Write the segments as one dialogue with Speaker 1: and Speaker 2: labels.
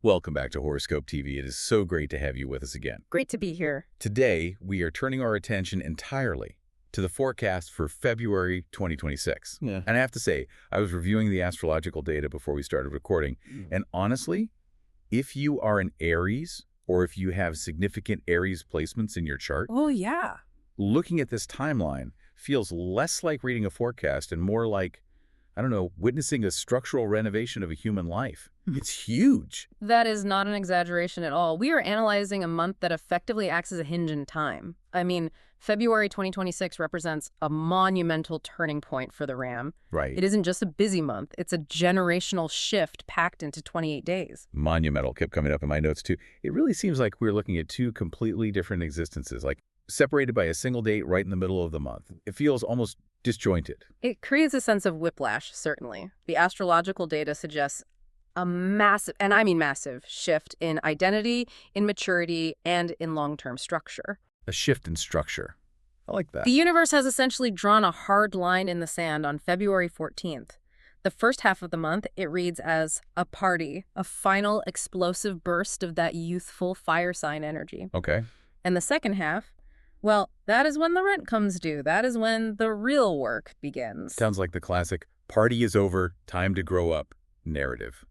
Speaker 1: Welcome back to Horoscope TV. It is so great to have you with us again.
Speaker 2: Great to be here.
Speaker 1: Today, we are turning our attention entirely to the forecast for February 2026.
Speaker 3: Yeah.
Speaker 1: And I have to say, I was reviewing the astrological data before we started recording, and honestly, if you are an Aries or if you have significant Aries placements in your chart,
Speaker 2: Oh, yeah.
Speaker 1: looking at this timeline feels less like reading a forecast and more like, I don't know, witnessing a structural renovation of a human life. It's huge.
Speaker 2: That is not an exaggeration at all. We are analyzing a month that effectively acts as a hinge in time. I mean, February 2026 represents a monumental turning point for the RAM.
Speaker 1: Right.
Speaker 2: It isn't just a busy month. It's a generational shift packed into 28 days.
Speaker 1: Monumental kept coming up in my notes too. It really seems like we're looking at two completely different existences, like separated by a single date right in the middle of the month. It feels almost disjointed.
Speaker 2: It creates a sense of whiplash, certainly. The astrological data suggests a massive, and I mean massive, shift in identity, in maturity, and in long-term structure.
Speaker 1: A shift in structure. I like that.
Speaker 2: The universe has essentially drawn a hard line in the sand on February 14th. The first half of the month, it reads as a party, a final explosive burst of that youthful fire sign energy.
Speaker 1: Okay.
Speaker 2: And the second half, well, that is when the rent comes due. That is when the real work begins.
Speaker 1: Sounds like the classic party is over, time to grow up narrative.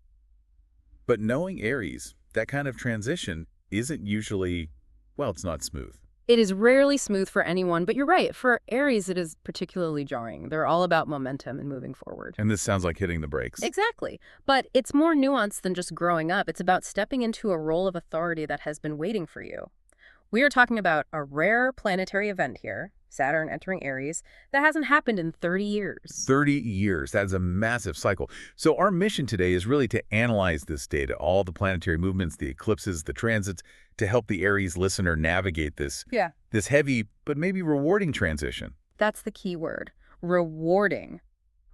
Speaker 1: But knowing Aries, that kind of transition isn't usually, well, it's not smooth.
Speaker 2: It is rarely smooth for anyone, but you're right. For Aries, it is particularly jarring. They're all about momentum and moving forward.
Speaker 1: And this sounds like hitting the brakes.
Speaker 2: Exactly. But it's more nuanced than just growing up. It's about stepping into a role of authority that has been waiting for you. We are talking about a rare planetary event here, Saturn entering Aries, that hasn't happened in 30 years.
Speaker 1: 30 years. That's a massive cycle. So our mission today is really to analyze this data, all the planetary movements, the eclipses, the transits, to help the Aries listener navigate this heavy but maybe rewarding transition.
Speaker 2: That's the key word, rewarding.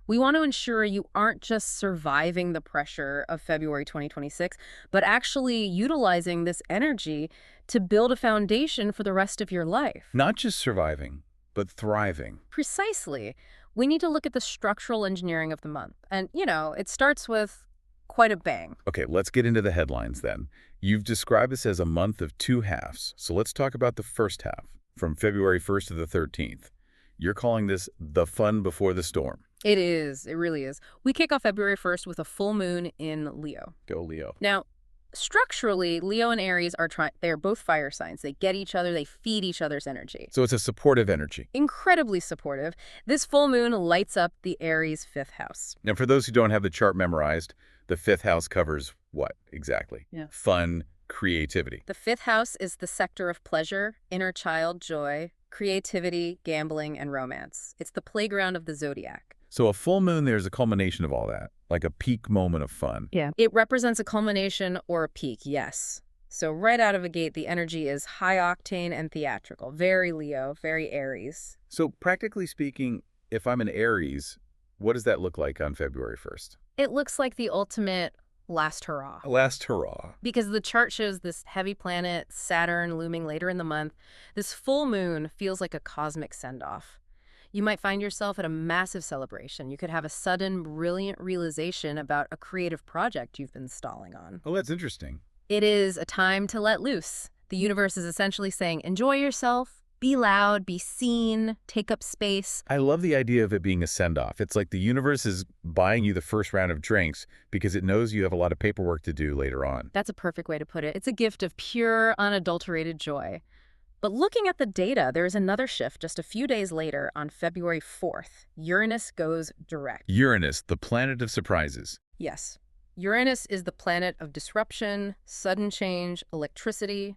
Speaker 2: We want to ensure you aren't just surviving the pressure of February 2026, but actually utilizing this energy to build a foundation for the rest of your life.
Speaker 1: Not just surviving, but thriving.
Speaker 2: Precisely. We need to look at the structural engineering of the month. And, it starts with quite a bang.
Speaker 1: Okay, let's get into the headlines then. You've described this as a month of two halves. So let's talk about the first half, from February 1st to the 13th. You're calling this the fun before the storm.
Speaker 2: It is. It really is. We kick off February 1st with a full moon in Leo.
Speaker 1: Go, Leo.
Speaker 2: Now, structurally, Leo and Aries they are both fire signs. They get each other, they feed each other's energy.
Speaker 1: So it's a supportive energy.
Speaker 2: Incredibly supportive. This full moon lights up the Aries fifth house.
Speaker 1: Now, for those who don't have the chart memorized, the fifth house covers what exactly?
Speaker 2: Yeah.
Speaker 1: Fun, creativity.
Speaker 2: The fifth house is the sector of pleasure, inner child joy, creativity, gambling, and romance. It's the playground of the zodiac.
Speaker 1: So a full moon, there's a culmination of all that, like a peak moment of fun.
Speaker 2: Yeah. It represents a culmination or a peak, yes. So right out of the gate, the energy is high octane and theatrical. Very Leo, very Aries.
Speaker 1: So practically speaking, if I'm an Aries, what does that look like on February 1st?
Speaker 2: It looks like the ultimate last hurrah.
Speaker 1: Last hurrah.
Speaker 2: Because the chart shows this heavy planet, Saturn, looming later in the month. This full moon feels like a cosmic send-off. You might find yourself at a massive celebration. You could have a sudden, brilliant realization about a creative project you've been stalling on.
Speaker 1: Oh, that's interesting.
Speaker 2: It is a time to let loose. The universe is essentially saying, enjoy yourself, be loud, be seen, take up space.
Speaker 1: I love the idea of it being a send-off. It's like the universe is buying you the first round of drinks because it knows you have a lot of paperwork to do later on.
Speaker 2: That's a perfect way to put it. It's a gift of pure, unadulterated joy. But looking at the data, there is another shift just a few days later on February 4th. Uranus goes direct.
Speaker 1: Uranus, the planet of surprises.
Speaker 2: Yes. Uranus is the planet of disruption, sudden change, electricity.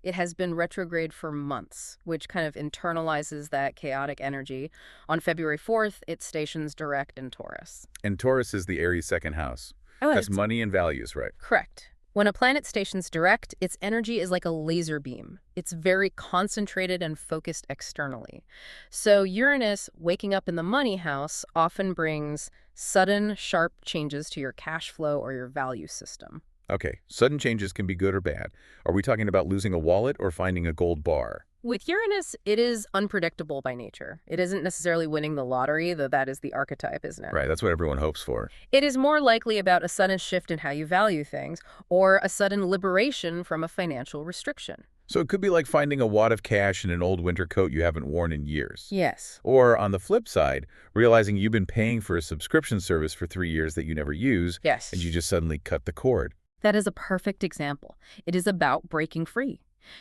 Speaker 2: It has been retrograde for months, which kind of internalizes that chaotic energy. On February 4th, it stations direct in Taurus.
Speaker 1: And Taurus is the Aries second house.
Speaker 2: Oh,
Speaker 1: That's money and values, right?
Speaker 2: Correct. When a planet stations direct, its energy is like a laser beam. It's very concentrated and focused externally. So Uranus waking up in the money house often brings sudden, sharp changes to your cash flow or your value system.
Speaker 1: Okay, sudden changes can be good or bad. Are we talking about losing a wallet or finding a gold bar?
Speaker 2: With Uranus, it is unpredictable by nature. It isn't necessarily winning the lottery, though that is the archetype, isn't it?
Speaker 1: Right, that's what everyone hopes for.
Speaker 2: It is more likely about a sudden shift in how you value things, or a sudden liberation from a financial restriction.
Speaker 1: So it could be like finding a wad of cash in an old winter coat you haven't worn in years.
Speaker 2: Yes.
Speaker 1: Or on the flip side, realizing you've been paying for a subscription service for 3 years that you never use,
Speaker 2: Yes.
Speaker 1: and you just suddenly cut the cord.
Speaker 2: That is a perfect example. It is about breaking free.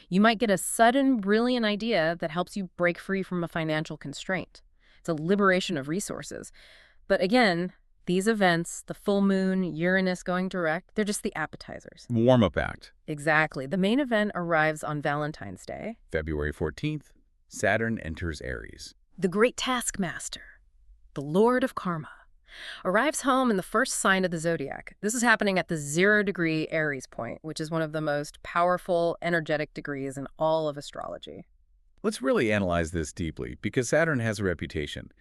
Speaker 2: You might get a sudden, brilliant idea that helps you break free from a financial constraint. It's a liberation of resources. But again, these events, the full moon, Uranus going direct, they're just the appetizers.
Speaker 1: Warm-up act.
Speaker 2: Exactly. The main event arrives on Valentine's Day.
Speaker 1: February 14th, Saturn enters Aries.
Speaker 2: The great taskmaster, the lord of karma, arrives home in the first sign of the zodiac. This is happening at the 0-degree Aries point, which is one of the most powerful, energetic degrees in all of astrology.
Speaker 1: Let's really analyze this deeply, because Saturn has a reputation.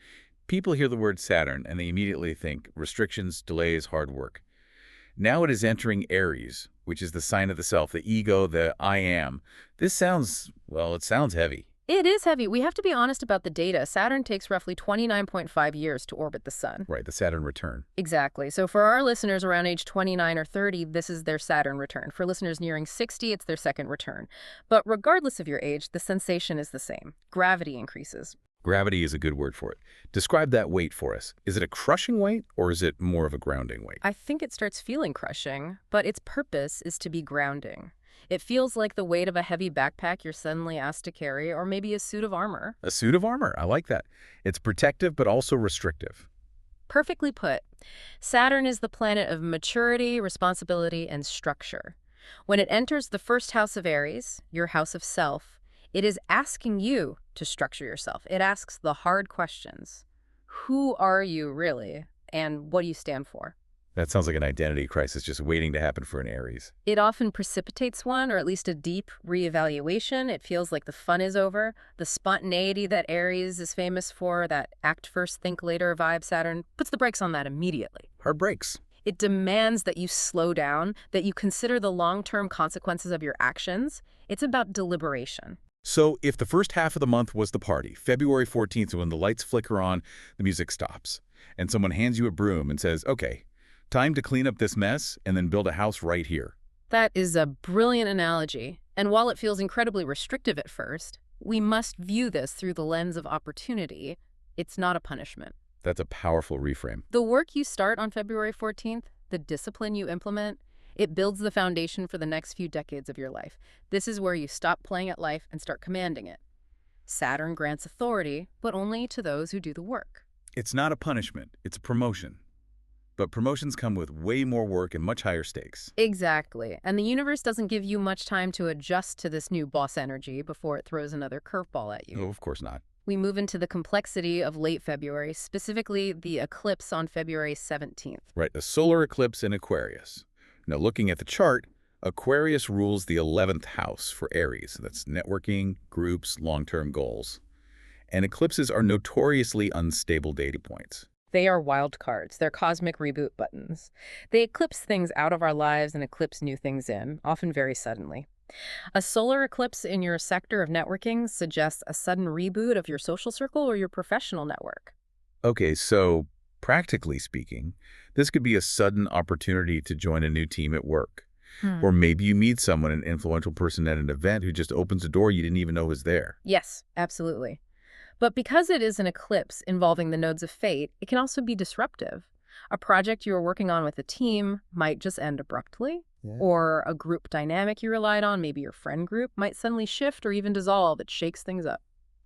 Speaker 1: People hear the word Saturn, and they immediately think restrictions, delays, hard work. Now it is entering Aries, which is the sign of the self, the ego, the I am. This sounds, well, it sounds heavy.
Speaker 2: It is heavy. We have to be honest about the data. Saturn takes roughly 29.5 years to orbit the sun.
Speaker 1: Right, the Saturn return.
Speaker 2: Exactly. So for our listeners around age 29 or 30, this is their Saturn return. For listeners nearing 60, it's their second return. But regardless of your age, the sensation is the same. Gravity increases.
Speaker 1: Gravity is a good word for it. Describe that weight for us. Is it a crushing weight, or is it more of a grounding weight?
Speaker 2: I think it starts feeling crushing, but its purpose is to be grounding. It feels like the weight of a heavy backpack you're suddenly asked to carry, or maybe a suit of armor.
Speaker 1: A suit of armor. I like that. It's protective, but also restrictive.
Speaker 2: Perfectly put. Saturn is the planet of maturity, responsibility, and structure. When it enters the first house of Aries, your house of self, it is asking you to structure yourself. It asks the hard questions. Who are you really? And what do you stand for?
Speaker 1: That sounds like an identity crisis just waiting to happen for an Aries.
Speaker 2: It often precipitates one, or at least a deep reevaluation. It feels like the fun is over. The spontaneity that Aries is famous for, that act first, think later vibe Saturn, puts the brakes on that immediately.
Speaker 1: Hard brakes.
Speaker 2: It demands that you slow down, that you consider the long-term consequences of your actions. It's about deliberation.
Speaker 1: So if the first half of the month was the party, February 14th, when the lights flicker on, the music stops, and someone hands you a broom and says, okay, time to clean up this mess and then build a house right here.
Speaker 2: That is a brilliant analogy. And while it feels incredibly restrictive at first, we must view this through the lens of opportunity. It's not a punishment.
Speaker 1: That's a powerful reframe.
Speaker 2: The work you start on February 14th, the discipline you implement, it builds the foundation for the next few decades of your life. This is where you stop playing at life and start commanding it. Saturn grants authority, but only to those who do the work.
Speaker 1: It's not a punishment, it's a promotion. But promotions come with way more work and much higher stakes.
Speaker 2: Exactly. And the universe doesn't give you much time to adjust to this new boss energy before it throws another curveball at you.
Speaker 1: Oh, of course not.
Speaker 2: We move into the complexity of late February, specifically the eclipse on February 17th.
Speaker 1: Right, a solar eclipse in Aquarius. Now, looking at the chart, Aquarius rules the 11th house for Aries. That's networking, groups, long-term goals. And eclipses are notoriously unstable data points.
Speaker 2: They are wild cards. They're cosmic reboot buttons. They eclipse things out of our lives and eclipse new things in, often very suddenly. A solar eclipse in your sector of networking suggests a sudden reboot of your social circle or your professional network.
Speaker 1: Okay, so practically speaking, this could be a sudden opportunity to join a new team at work. Or maybe you meet someone, an influential person at an event who just opens a door you didn't even know was there.
Speaker 2: Yes, absolutely. But because it is an eclipse involving the nodes of fate, it can also be disruptive. A project you were working on with a team might just end abruptly, or a group dynamic you relied on, maybe your friend group, might suddenly shift or even dissolve. It shakes things up.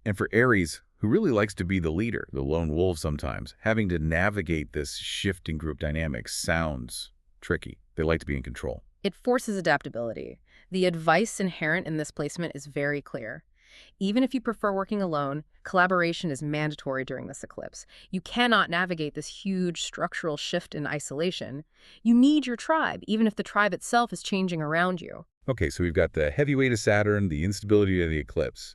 Speaker 1: And for Aries, who really likes to be the leader, the lone wolf sometimes, having to navigate this shifting group dynamics sounds tricky. They like to be in control.
Speaker 2: It forces adaptability. The advice inherent in this placement is very clear. Even if you prefer working alone, collaboration is mandatory during this eclipse. You cannot navigate this huge structural shift in isolation. You need your tribe, even if the tribe itself is changing around you.
Speaker 1: Okay, so we've got the heavy weight of Saturn, the instability of the eclipse.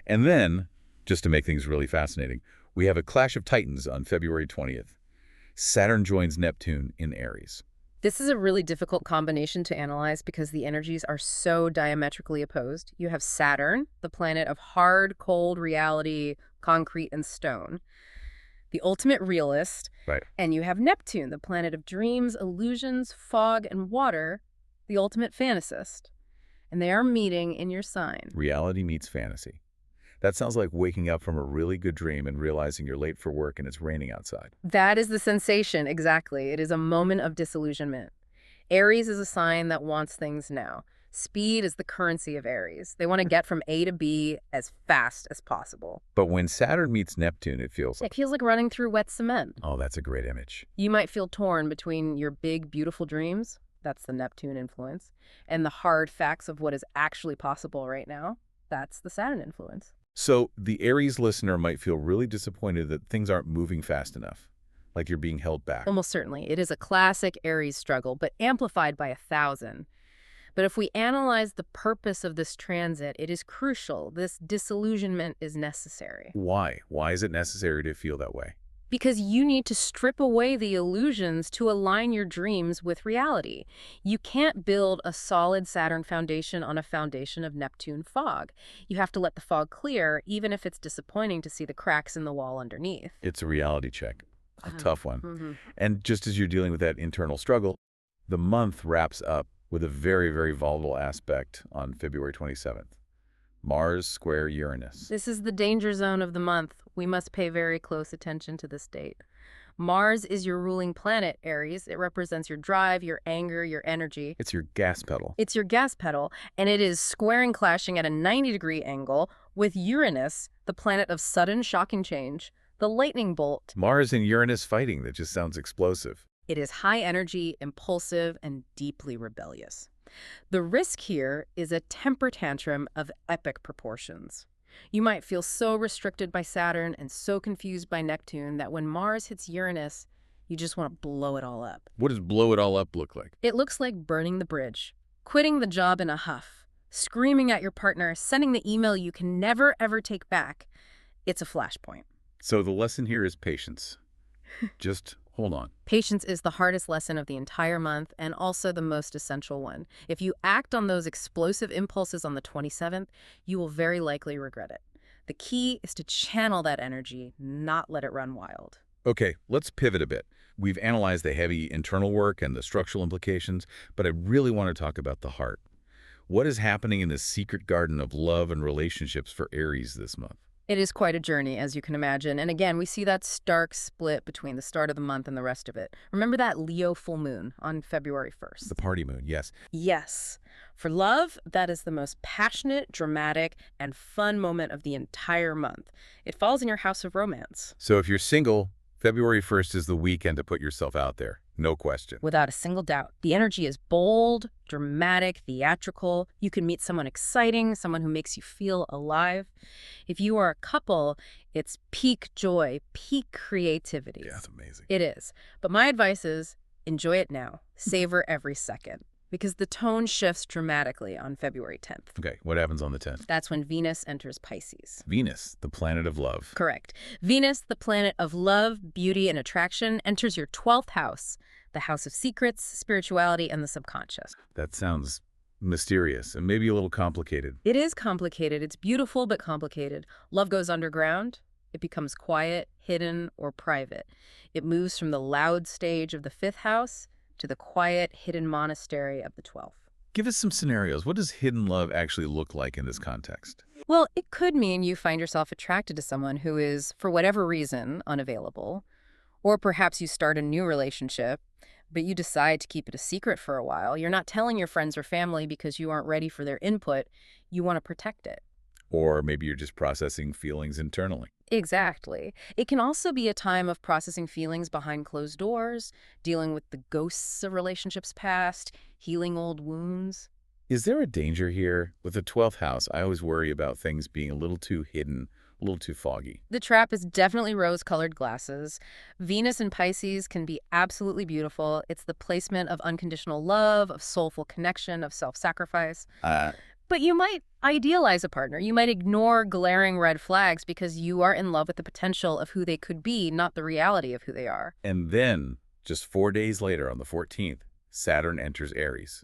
Speaker 1: And then, just to make things really fascinating, we have a clash of titans on February 20th. Saturn joins Neptune in Aries.
Speaker 2: This is a really difficult combination to analyze because the energies are so diametrically opposed. You have Saturn, the planet of hard, cold reality, concrete and stone, the ultimate realist,
Speaker 1: Right.
Speaker 2: and you have Neptune, the planet of dreams, illusions, fog, and water, the ultimate fantasist. And they are meeting in your sign.
Speaker 1: Reality meets fantasy. That sounds like waking up from a really good dream and realizing you're late for work and it's raining outside.
Speaker 2: That is the sensation, exactly. It is a moment of disillusionment. Aries is a sign that wants things now. Speed is the currency of Aries. They want to get from A to B as fast as possible.
Speaker 1: But when Saturn meets Neptune, it feels like...
Speaker 2: It feels like running through wet cement.
Speaker 1: Oh, that's a great image.
Speaker 2: You might feel torn between your big, beautiful dreams, that's the Neptune influence, and the hard facts of what is actually possible right now, that's the Saturn influence.
Speaker 1: So the Aries listener might feel really disappointed that things aren't moving fast enough, like you're being held back.
Speaker 2: Almost certainly. It is a classic Aries struggle, but amplified by 1,000. But if we analyze the purpose of this transit, it is crucial. This disillusionment is necessary.
Speaker 1: Why? Why is it necessary to feel that way?
Speaker 2: Because you need to strip away the illusions to align your dreams with reality. You can't build a solid Saturn foundation on a foundation of Neptune fog. You have to let the fog clear, even if it's disappointing to see the cracks in the wall underneath.
Speaker 1: It's a reality check. A tough one.
Speaker 2: Mm-hmm.
Speaker 1: And just as you're dealing with that internal struggle, the month wraps up with a very, very volatile aspect on February 27th. Mars square Uranus.
Speaker 2: This is the danger zone of the month. We must pay very close attention to this date. Mars is your ruling planet, Aries. It represents your drive, your anger, your energy.
Speaker 1: It's your gas pedal.
Speaker 2: It's your gas pedal, and it is squaring, clashing at a 90-degree angle with Uranus, the planet of sudden, shocking change, the lightning bolt.
Speaker 1: Mars and Uranus fighting, that just sounds explosive.
Speaker 2: It is high energy, impulsive, and deeply rebellious. The risk here is a temper tantrum of epic proportions. You might feel so restricted by Saturn and so confused by Neptune that when Mars hits Uranus, you just want to blow it all up.
Speaker 1: What does blow it all up look like?
Speaker 2: It looks like burning the bridge, quitting the job in a huff, screaming at your partner, sending the email you can never, ever take back. It's a flashpoint.
Speaker 1: So the lesson here is patience. Just hold on.
Speaker 2: Patience is the hardest lesson of the entire month and also the most essential one. If you act on those explosive impulses on the 27th, you will very likely regret it. The key is to channel that energy, not let it run wild.
Speaker 1: Okay, let's pivot a bit. We've analyzed the heavy internal work and the structural implications, but I really want to talk about the heart. What is happening in the secret garden of love and relationships for Aries this month?
Speaker 2: It is quite a journey, as you can imagine. And again, we see that stark split between the start of the month and the rest of it. Remember that Leo full moon on February 1st?
Speaker 1: The party moon, yes.
Speaker 2: Yes. For love, that is the most passionate, dramatic, and fun moment of the entire month. It falls in your house of romance.
Speaker 1: So if you're single, February 1st is the weekend to put yourself out there. No question.
Speaker 2: Without a single doubt. The energy is bold, dramatic, theatrical. You can meet someone exciting, someone who makes you feel alive. If you are a couple, it's peak joy, peak creativity.
Speaker 1: Yeah, that's amazing.
Speaker 2: It is. But my advice is enjoy it now. Savor every second. Because the tone shifts dramatically on February 10th.
Speaker 1: Okay, what happens on the 10th?
Speaker 2: That's when Venus enters Pisces.
Speaker 1: Venus, the planet of love.
Speaker 2: Correct. Venus, the planet of love, beauty, and attraction, enters your 12th house, the house of secrets, spirituality, and the subconscious.
Speaker 1: That sounds mysterious and maybe a little complicated.
Speaker 2: It is complicated. It's beautiful but complicated. Love goes underground. It becomes quiet, hidden, or private. It moves from the loud stage of the 5th house to the quiet, hidden monastery of the 12th.
Speaker 1: Give us some scenarios. What does hidden love actually look like in this context?
Speaker 2: Well, it could mean you find yourself attracted to someone who is, for whatever reason, unavailable. Or perhaps you start a new relationship, but you decide to keep it a secret for a while. You're not telling your friends or family because you aren't ready for their input. You want to protect it.
Speaker 1: Or maybe you're just processing feelings internally.
Speaker 2: Exactly. It can also be a time of processing feelings behind closed doors, dealing with the ghosts of relationships past, healing old wounds.
Speaker 1: Is there a danger here? With the 12th house, I always worry about things being a little too hidden, a little too foggy.
Speaker 2: The trap is definitely rose-colored glasses. Venus in Pisces can be absolutely beautiful. It's the placement of unconditional love, of soulful connection, of self-sacrifice. But you might idealize a partner. You might ignore glaring red flags because you are in love with the potential of who they could be, not the reality of who they are.
Speaker 1: And then, just 4 days later, on the 14th, Saturn enters Aries.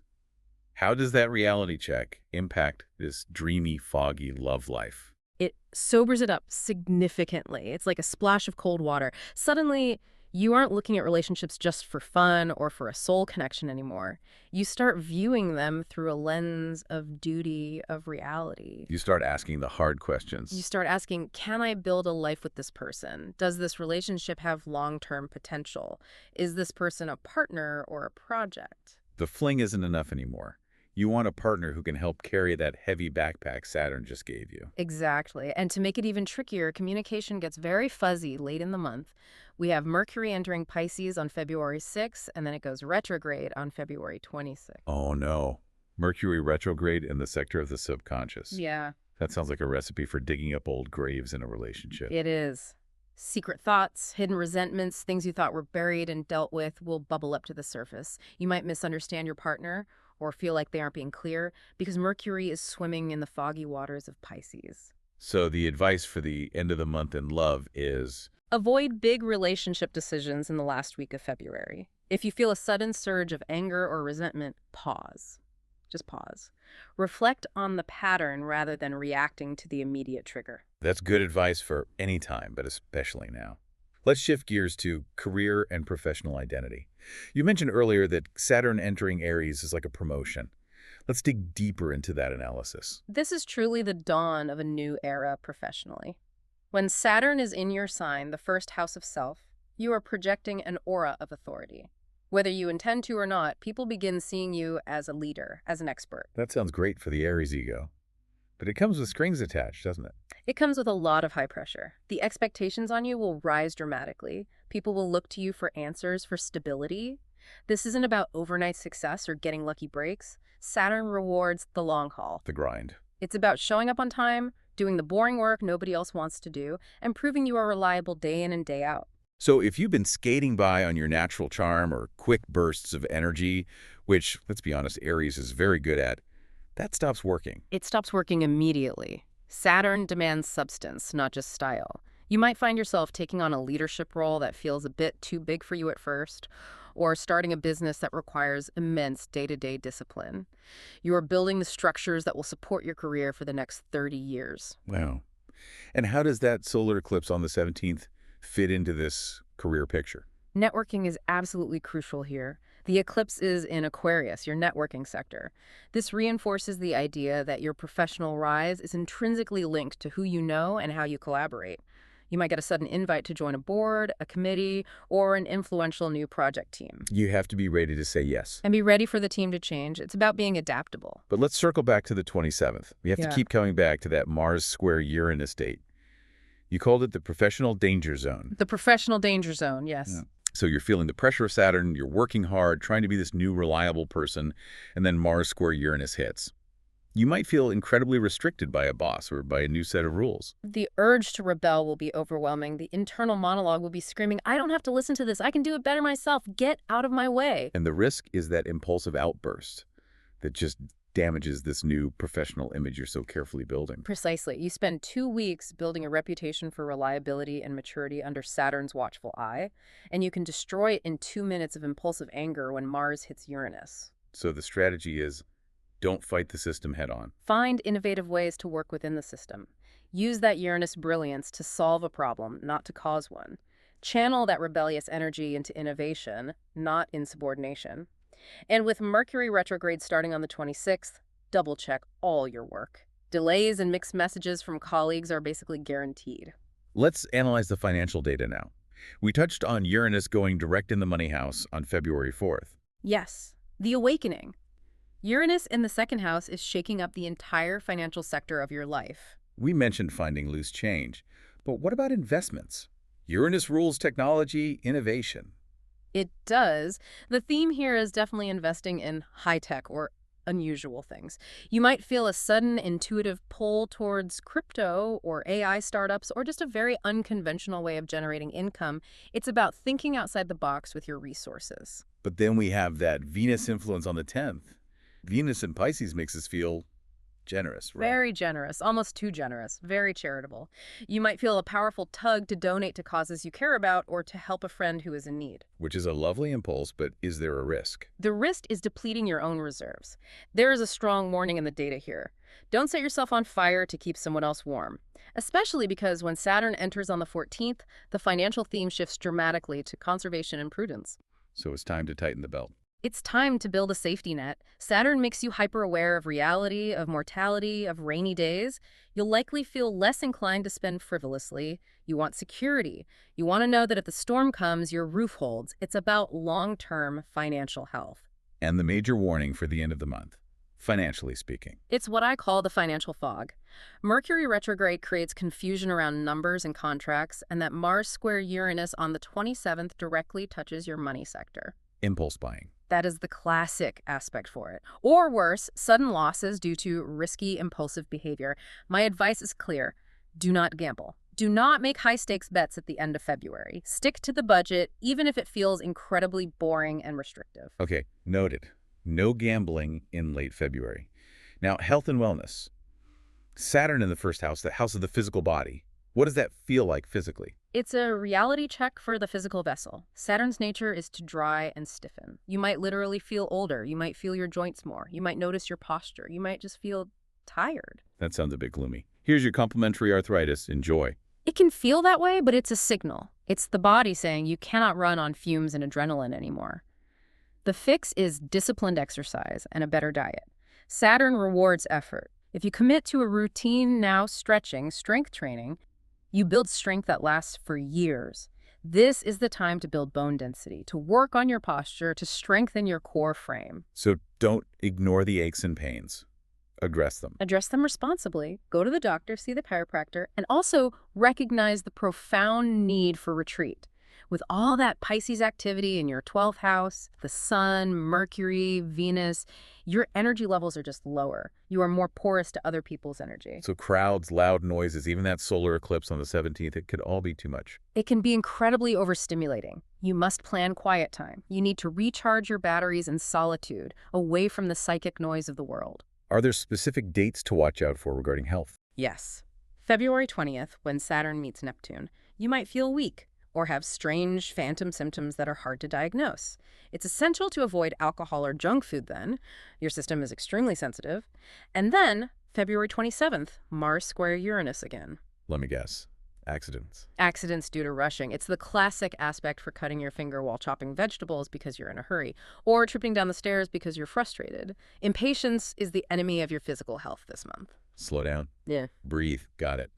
Speaker 1: How does that reality check impact this dreamy, foggy love life?
Speaker 2: It sobers it up significantly. It's like a splash of cold water. Suddenly, you aren't looking at relationships just for fun or for a soul connection anymore. You start viewing them through a lens of duty, of reality.
Speaker 1: You start asking the hard
Speaker 2: You
Speaker 1: questions.
Speaker 2: start asking, can I build a life with this person? Does this relationship have long-term potential? Is this person a partner or a project?
Speaker 1: The fling isn't enough anymore. You want a partner who can help carry that heavy backpack Saturn just gave you.
Speaker 2: Exactly. And to make it even trickier, communication gets very fuzzy late in the month. We have Mercury entering Pisces on February 6th, and then it goes retrograde on February 26th.
Speaker 1: Oh no. Mercury retrograde in the sector of the subconscious.
Speaker 2: Yeah,
Speaker 1: That sounds like a recipe for digging up old graves in a relationship.
Speaker 2: it is. Secret thoughts, hidden resentments, things you thought were buried and dealt with will bubble up to the surface. You might misunderstand your partner or feel like they aren't being clear because Mercury is swimming in the foggy waters of Pisces.
Speaker 1: So the advice for the end of the month in love is,
Speaker 2: Avoid big relationship decisions in the last week of February. If you feel a sudden surge of anger or resentment, pause. Just pause. Reflect on the pattern rather than reacting to the immediate trigger.
Speaker 1: that's good advice for any time, but especially now. Let's shift gears to career and professional identity. You mentioned earlier that Saturn entering Aries is like a promotion. Let's dig deeper into that analysis.
Speaker 2: This is truly the dawn of a new era professionally. When Saturn is in your sign, the first house of self, you are projecting an aura of authority. Whether you intend to or not, people begin seeing you as a leader, as an expert.
Speaker 1: That sounds great for the Aries ego. But it comes with strings attached, doesn't it?
Speaker 2: It comes with a lot of high pressure. The expectations on you will rise dramatically. People will look to you for answers, for stability. This isn't about overnight success or getting lucky breaks. Saturn rewards the long haul.
Speaker 1: The grind.
Speaker 2: It's about showing up on time, doing the boring work nobody else wants to do, and proving you are reliable day in and day out.
Speaker 1: So if you've been skating by on your natural charm or quick bursts of energy, which, let's be honest, Aries is very good at, that stops working.
Speaker 2: It stops working immediately. Saturn demands substance, not just style. You might find yourself taking on a leadership role that feels a bit too big for you at first, or starting a business that requires immense day-to-day discipline. You are building the structures that will support your career for the next 30 years.
Speaker 1: Wow. And how does that solar eclipse on the 17th fit into this career picture?
Speaker 2: Networking is absolutely crucial here. The eclipse is in Aquarius, your networking sector. This reinforces the idea that your professional rise is intrinsically linked to who you know and how you collaborate. You might get a sudden invite to join a board, a committee, or an influential new project team.
Speaker 1: You have to be ready to say yes.
Speaker 2: And be ready for the team to change. It's about being adaptable.
Speaker 1: But let's circle back to the 27th. We have to keep coming back to that Mars square Uranus date. You called it the professional danger zone.
Speaker 2: The professional danger zone, yes.
Speaker 1: Yeah. So you're feeling the pressure of Saturn, you're working hard, trying to be this new reliable person, and then Mars square Uranus hits. You might feel incredibly restricted by a boss or by a new set of rules.
Speaker 2: The urge to rebel will be overwhelming. The internal monologue will be screaming, I don't have to listen to this. I can do it better myself. Get out of my way.
Speaker 1: And the risk is that impulsive outburst that just damages this new professional image you're so carefully building.
Speaker 2: Precisely. You spend 2 weeks building a reputation for reliability and maturity under Saturn's watchful eye, and you can destroy it in 2 minutes of impulsive anger when Mars hits Uranus.
Speaker 1: So the strategy is, don't fight the system head on.
Speaker 2: Find innovative ways to work within the system. Use that Uranus brilliance to solve a problem, not to cause one. Channel that rebellious energy into innovation, not insubordination. And with Mercury retrograde starting on the 26th, double-check all your work. Delays and mixed messages from colleagues are basically guaranteed.
Speaker 1: Let's analyze the financial data now. We touched on Uranus going direct in the money house on February 4th.
Speaker 2: Yes, the awakening. Uranus in the second house is shaking up the entire financial sector of your life.
Speaker 1: We mentioned finding loose change, but what about investments? Uranus rules technology, innovation.
Speaker 2: It does. The theme here is definitely investing in high-tech or unusual things. You might feel a sudden intuitive pull towards crypto or AI startups or just a very unconventional way of generating income. It's about thinking outside the box with your resources.
Speaker 1: But then we have that Venus influence on the 10th. Venus in Pisces makes us feel Generous, right?
Speaker 2: Very generous, almost too generous, very charitable. You might feel a powerful tug to donate to causes you care about or to help a friend who is in need.
Speaker 1: Which is a lovely impulse, but is there a risk?
Speaker 2: The risk is depleting your own reserves. There is a strong warning in the data here. Don't set yourself on fire to keep someone else warm, especially because when Saturn enters on the 14th, the financial theme shifts dramatically to conservation and prudence.
Speaker 1: So it's time to tighten the belt.
Speaker 2: It's time to build a safety net. Saturn makes you hyper-aware of reality, of mortality, of rainy days. You'll likely feel less inclined to spend frivolously. You want security. You want to know that if the storm comes, your roof holds. It's about long-term financial health.
Speaker 1: And the major warning for the end of the month, financially speaking.
Speaker 2: It's what I call the financial fog. Mercury retrograde creates confusion around numbers and contracts, and that Mars square Uranus on the 27th directly touches your money sector.
Speaker 1: Impulse buying.
Speaker 2: That is the classic aspect for it. Or worse, sudden losses due to risky, impulsive behavior. My advice is clear. Do not gamble. Do not make high-stakes bets at the end of February. Stick to the budget, even if it feels incredibly boring and restrictive.
Speaker 1: Okay, noted. No gambling in late February. Now, health and wellness. Saturn in the first house, the house of the physical body. What does that feel like physically?
Speaker 2: It's a reality check for the physical vessel. Saturn's nature is to dry and stiffen. You might literally feel older. You might feel your joints more. You might notice your posture. You might just feel tired.
Speaker 1: That sounds a bit gloomy. Here's your complimentary arthritis. Enjoy.
Speaker 2: It can feel that way, but it's a signal. It's the body saying you cannot run on fumes and adrenaline anymore. The fix is disciplined exercise and a better diet. Saturn rewards effort. If you commit to a routine, now stretching, strength training, you build strength that lasts for years. This is the time to build bone density, to work on your posture, to strengthen your core frame.
Speaker 1: So don't ignore the aches and pains. Address them.
Speaker 2: Address them responsibly. Go to the doctor, see the chiropractor, and also recognize the profound need for retreat. With all that Pisces activity in your 12th house, the Sun, Mercury, Venus, your energy levels are just lower. You are more porous to other people's energy.
Speaker 1: So crowds, loud noises, even that solar eclipse on the 17th, it could all be too much.
Speaker 2: It can be incredibly overstimulating. You must plan quiet time. You need to recharge your batteries in solitude, away from the psychic noise of the world.
Speaker 1: Are there specific dates to watch out for regarding health?
Speaker 2: Yes. February 20th, when Saturn meets Neptune, you might feel weak or have strange phantom symptoms that are hard to diagnose. It's essential to avoid alcohol or junk food then. Your system is extremely sensitive. And then, February 27th, Mars square Uranus again.
Speaker 1: Let me guess. Accidents.
Speaker 2: Accidents due to rushing. It's the classic aspect for cutting your finger while chopping vegetables because you're in a hurry, or tripping down the stairs because you're frustrated. Impatience is the enemy of your physical health this month.
Speaker 1: Slow down.
Speaker 2: Yeah.
Speaker 1: Breathe. Got it.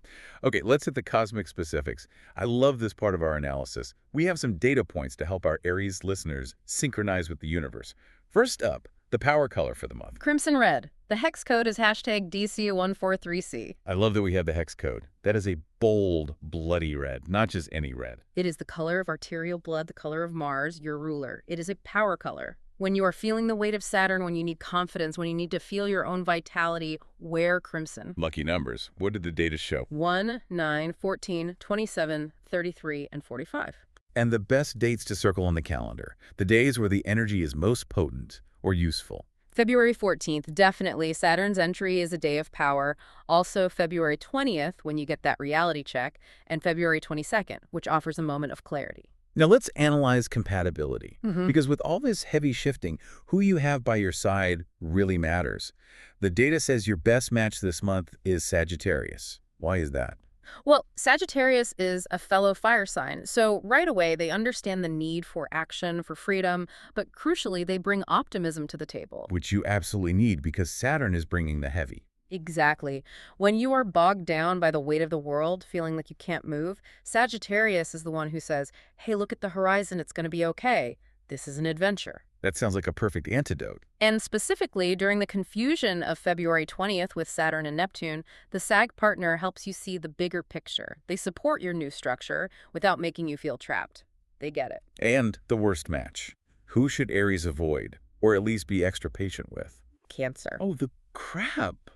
Speaker 1: Okay, let's hit the cosmic specifics. I love this part of our analysis. We have some data points to help our Aries listeners synchronize with the universe. First up, the power color for the month.
Speaker 2: Crimson red. The hex code is hashtag DC143C.
Speaker 1: I love that we have the hex code. That is a bold, bloody red, not just any red.
Speaker 2: It is the color of arterial blood, the color of Mars, your ruler. It is a power color. When you are feeling the weight of Saturn, when you need confidence, when you need to feel your own vitality, wear crimson.
Speaker 1: Lucky numbers. What did the data show?
Speaker 2: 1, 9, 14, 27, 33, and 45.
Speaker 1: And the best dates to circle on the calendar. The days where the energy is most potent or useful.
Speaker 2: February 14th, definitely. Saturn's entry is a day of power. Also February 20th, when you get that reality check, and February 22nd, which offers a moment of clarity.
Speaker 1: Now let's analyze compatibility, because with all this heavy shifting, who you have by your side really matters. The data says your best match this month is Sagittarius. Why is that?
Speaker 2: Well, Sagittarius is a fellow fire sign, so right away they understand the need for action, for freedom, but crucially they bring optimism to the table.
Speaker 1: Which you absolutely need because Saturn is bringing the heavy.
Speaker 2: Exactly. When you are bogged down by the weight of the world, feeling like you can't move, Sagittarius is the one who says, hey, look at the horizon, it's going to be okay. This is an adventure.
Speaker 1: That sounds like a perfect antidote.
Speaker 2: And specifically, during the confusion of February 20th with Saturn and Neptune, the SAG partner helps you see the bigger picture. They support your new structure without making you feel trapped. They get it.
Speaker 1: And the worst match. Who should Aries avoid, or at least be extra patient with?
Speaker 2: Cancer.
Speaker 1: Oh, the crap.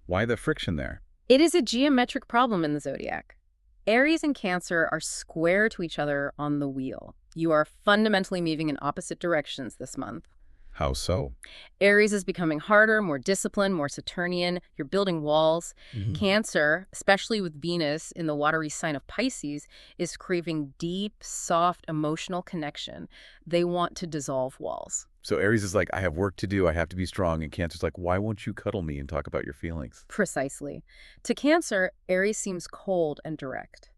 Speaker 1: Why the friction there?
Speaker 2: It is a geometric problem in the zodiac. Aries and Cancer are square to each other on the wheel. You are fundamentally moving in opposite directions this month.
Speaker 1: How so?
Speaker 2: Aries is becoming harder, more disciplined, more Saturnian. You're building walls. Cancer, especially with Venus in the watery sign of Pisces, is craving deep, soft, emotional connection. They want to dissolve walls.
Speaker 1: So Aries is like, I have work to do, I have to be strong, and Cancer's like, why won't you cuddle me and talk about your feelings?
Speaker 2: Precisely. To Cancer, Aries seems cold and direct.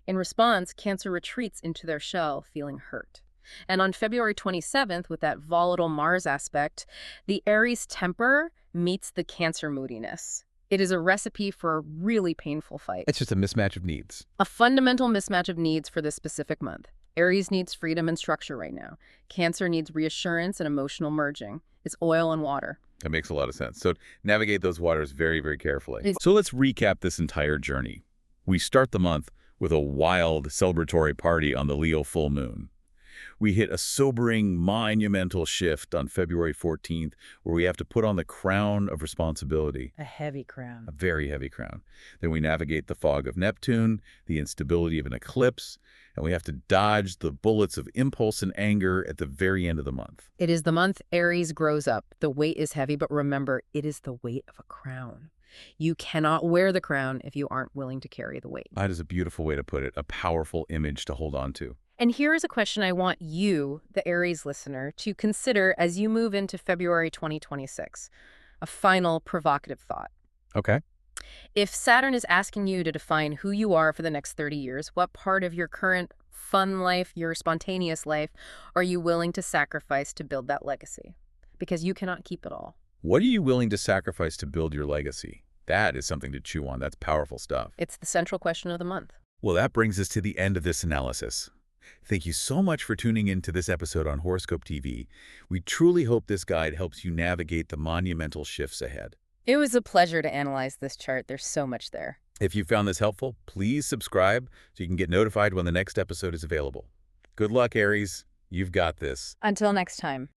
Speaker 2: In response, Cancer retreats into their shell, feeling hurt. And on February 27th, with that volatile Mars aspect, the Aries temper meets the Cancer moodiness. It is a recipe for a really painful fight.
Speaker 1: It's just a mismatch of needs.
Speaker 2: A fundamental mismatch of needs for this specific month. Aries needs freedom and structure right now. Cancer needs reassurance and emotional merging. It's oil and water.
Speaker 1: That makes a lot of sense. So navigate those waters very, very carefully. So let's recap this entire journey. We start the month with a wild celebratory party on the Leo full moon. We hit a sobering, monumental shift on February 14th, where we have to put on the crown of responsibility.
Speaker 2: A heavy crown.
Speaker 1: A very heavy crown. Then we navigate the fog of Neptune, the instability of an eclipse, and we have to dodge the bullets of impulse and anger at the very end of the month.
Speaker 2: It is the month Aries grows up. The weight is heavy, but remember, it is the weight of a crown. You cannot wear the crown if you aren't willing to carry the weight.
Speaker 1: That is a beautiful way to put it, a powerful image to hold on to.
Speaker 2: And here is a question I want you, the Aries listener, to consider as you move into February 2026. A final provocative thought.
Speaker 1: Okay.
Speaker 2: If Saturn is asking you to define who you are for the next 30 years, what part of your current fun life, your spontaneous life, are you willing to sacrifice to build that legacy? Because you cannot keep it all.
Speaker 1: What are you willing to sacrifice to build your legacy? That is something to chew on. That's powerful stuff.
Speaker 2: It's the central question of the month.
Speaker 1: Well, that brings us to the end of this analysis. Thank you so much for tuning in to this episode on Horoscope TV. We truly hope this guide helps you navigate the monumental shifts ahead.
Speaker 2: It was a pleasure to analyze this chart. There's so much there.
Speaker 1: If you found this helpful, please subscribe so you can get notified when the next episode is available. Good luck, Aries. You've got this.
Speaker 2: Until next time.